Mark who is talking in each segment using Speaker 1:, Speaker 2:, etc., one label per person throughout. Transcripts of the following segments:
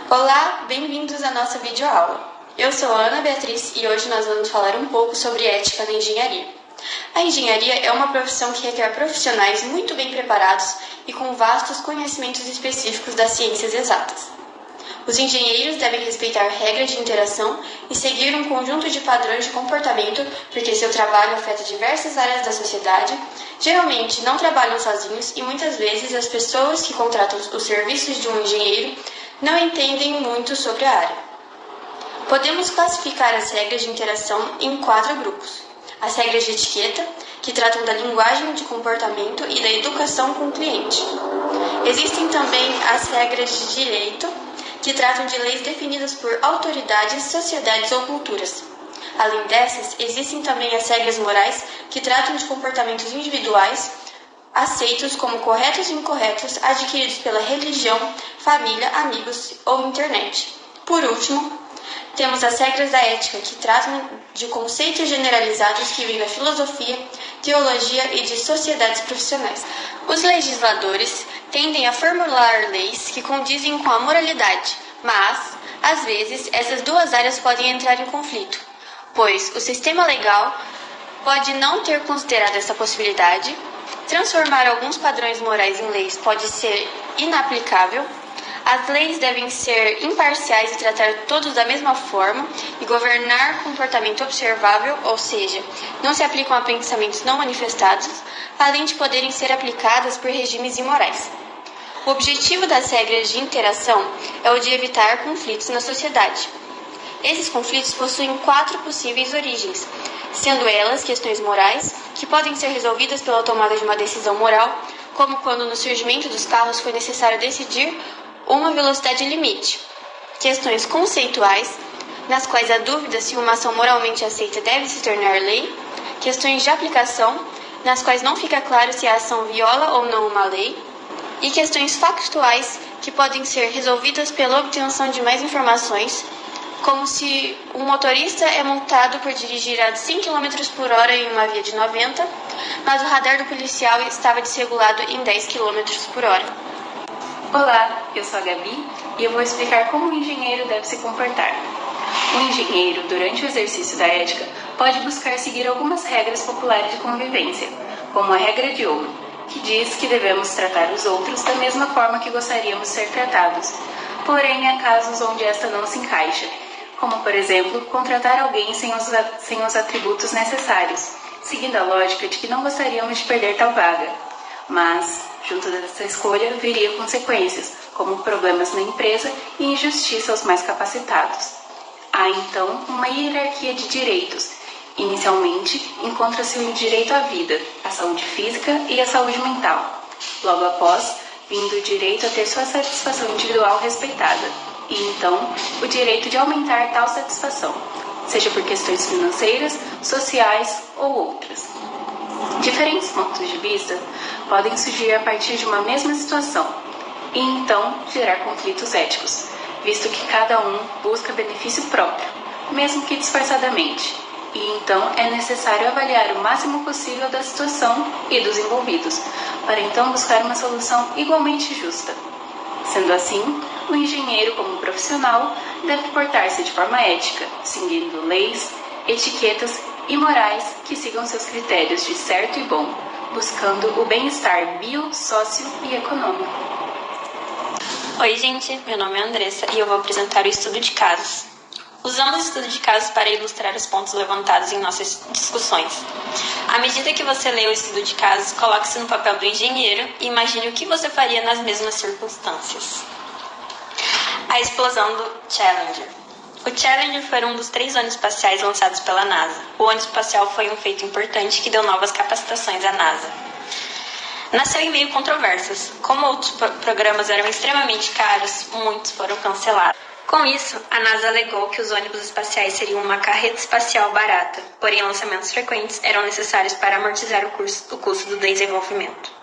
Speaker 1: Olá, bem-vindos à nossa videoaula. Eu sou a Ana Beatriz e hoje nós vamos falar um pouco sobre ética na engenharia. A engenharia é uma profissão que requer profissionais muito bem preparados e com vastos conhecimentos específicos das ciências exatas. Os engenheiros devem respeitar regras de interação e seguir um conjunto de padrões de comportamento, porque seu trabalho afeta diversas áreas da sociedade. Geralmente não trabalham sozinhos e muitas vezes as pessoas que contratam os serviços de um engenheiro não entendem muito sobre a área. Podemos classificar as regras de interação em 4 grupos. As regras de etiqueta, que tratam da linguagem de comportamento e da educação com o cliente. Existem também as regras de direito, que tratam de leis definidas por autoridades, sociedades ou culturas. Além dessas, existem também as regras morais, que tratam de comportamentos individuais, aceitos como corretos e incorretos, adquiridos pela religião, família, amigos ou internet. Por último, temos as regras da ética, que tratam de conceitos generalizados que vêm da filosofia, teologia e de sociedades profissionais. Os legisladores tendem a formular leis que condizem com a moralidade, mas, às vezes, essas duas áreas podem entrar em conflito, pois o sistema legal pode não ter considerado essa possibilidade. Transformar alguns padrões morais em leis pode ser inaplicável. As leis devem ser imparciais e tratar todos da mesma forma e governar comportamento observável, ou seja, não se aplicam a pensamentos não manifestados, além de poderem ser aplicadas por regimes imorais. O objetivo das regras de interação é o de evitar conflitos na sociedade. Esses conflitos possuem 4 possíveis origens, sendo elas questões morais, que podem ser resolvidas pela tomada de uma decisão moral, como quando no surgimento dos carros foi necessário decidir uma velocidade limite. Questões conceituais, nas quais a dúvida se uma ação moralmente aceita deve se tornar lei. Questões de aplicação, nas quais não fica claro se a ação viola ou não uma lei. E questões factuais, que podem ser resolvidas pela obtenção de mais informações, como se um motorista é multado por dirigir a 100 km por hora em uma via de 90, mas o radar do policial estava desregulado em 10 km por hora.
Speaker 2: Olá, eu sou a Gabi e eu vou explicar como um engenheiro deve se comportar. O engenheiro, durante o exercício da ética, pode buscar seguir algumas regras populares de convivência, como a regra de ouro, que diz que devemos tratar os outros da mesma forma que gostaríamos de ser tratados. Porém, há casos onde esta não se encaixa, como, por exemplo, contratar alguém sem os atributos necessários, seguindo a lógica de que não gostaríamos de perder tal vaga. Mas, junto dessa escolha, viria consequências, como problemas na empresa e injustiça aos mais capacitados. Há, então, uma hierarquia de direitos. Inicialmente, encontra-se o direito à vida, à saúde física e à saúde mental. Logo após, vindo o direito a ter sua satisfação individual respeitada. E, então, o direito de aumentar tal satisfação, seja por questões financeiras, sociais ou outras. Diferentes pontos de vista podem surgir a partir de uma mesma situação e então gerar conflitos éticos, visto que cada um busca benefício próprio, mesmo que disfarçadamente, e então é necessário avaliar o máximo possível da situação e dos envolvidos, para então buscar uma solução igualmente justa. Sendo assim, o engenheiro, como profissional, deve portar-se de forma ética, seguindo leis, etiquetas e morais que sigam seus critérios de certo e bom, buscando o bem-estar bio, sócio e econômico.
Speaker 3: Oi gente, meu nome é Andressa e eu vou apresentar o estudo de casos. Usamos o estudo de casos para ilustrar os pontos levantados em nossas discussões. À medida que você lê o estudo de casos, coloque-se no papel do engenheiro e imagine o que você faria nas mesmas circunstâncias. A explosão do Challenger. O Challenger foi um dos 3 ônibus espaciais lançados pela NASA. O ônibus espacial foi um feito importante que deu novas capacitações à NASA. Nasceu em meio controversas. Como outros programas eram extremamente caros, muitos foram cancelados. Com isso, a NASA alegou que os ônibus espaciais seriam uma carreta espacial barata, porém lançamentos frequentes eram necessários para amortizar o custo do desenvolvimento.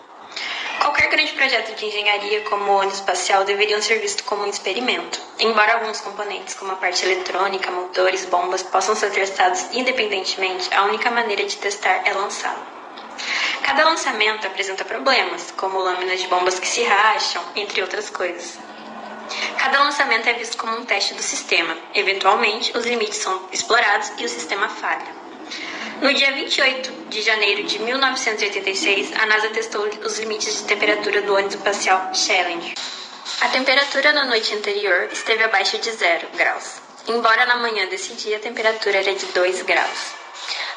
Speaker 3: Qualquer grande projeto de engenharia, como o ônibus espacial, deveriam ser visto como um experimento, embora alguns componentes, como a parte eletrônica, motores, bombas, possam ser testados independentemente. A única maneira de testar é lançá-lo. Cada lançamento apresenta problemas, como lâminas de bombas que se racham, entre outras coisas. Cada lançamento é visto como um teste do sistema. Eventualmente, os limites são explorados e o sistema falha. No dia 28 de janeiro de 1986, a NASA testou os limites de temperatura do ônibus espacial Challenger. A temperatura na noite anterior esteve abaixo de 0 graus, embora na manhã desse dia a temperatura era de 2 graus.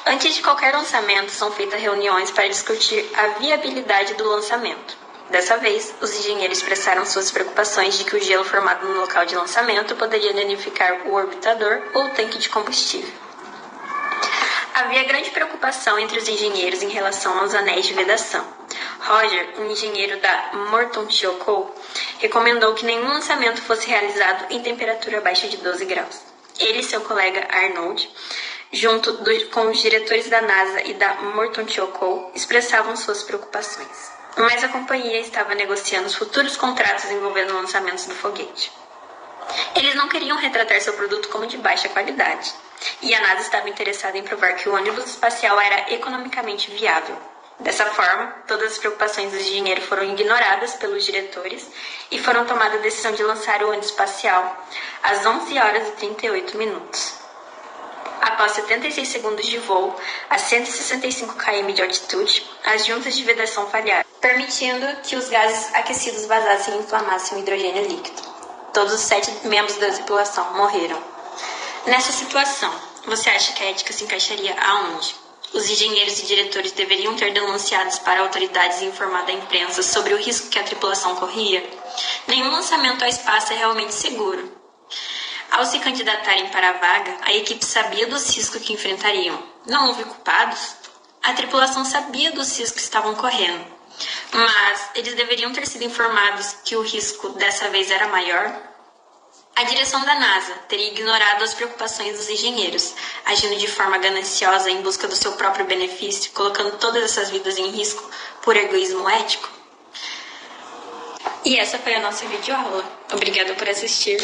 Speaker 3: Antes de qualquer lançamento, são feitas reuniões para discutir a viabilidade do lançamento. Dessa vez, os engenheiros expressaram suas preocupações de que o gelo formado no local de lançamento poderia danificar o orbitador ou o tanque de combustível. Havia grande preocupação entre os engenheiros em relação aos anéis de vedação. Roger, um engenheiro da Morton Co., recomendou que nenhum lançamento fosse realizado em temperatura abaixo de 12 graus. Ele e seu colega Arnold, junto com os diretores da NASA e da Morton Co., expressavam suas preocupações. Mas a companhia estava negociando os futuros contratos envolvendo lançamentos do foguete. Eles não queriam retratar seu produto como de baixa qualidade, e a NASA estava interessada em provar que o ônibus espacial era economicamente viável. Dessa forma, todas as preocupações dos engenheiros foram ignoradas pelos diretores e foram tomada a decisão de lançar o ônibus espacial às 11 horas e 38 minutos. Após 76 segundos de voo, a 165 km de altitude, as juntas de vedação falharam, permitindo que os gases aquecidos vazassem e inflamassem o hidrogênio líquido. Todos os 7 membros da tripulação morreram. Nessa situação, você acha que a ética se encaixaria aonde? Os engenheiros e diretores deveriam ter denunciado para autoridades e informado a imprensa sobre o risco que a tripulação corria? Nenhum lançamento ao espaço é realmente seguro. Ao se candidatarem para a vaga, a equipe sabia dos riscos que enfrentariam. Não houve culpados? A tripulação sabia dos riscos que estavam correndo, mas eles deveriam ter sido informados que o risco dessa vez era maior? A direção da NASA teria ignorado as preocupações dos engenheiros, agindo de forma gananciosa em busca do seu próprio benefício, colocando todas essas vidas em risco por egoísmo ético? E essa foi a nossa videoaula. Obrigada por assistir.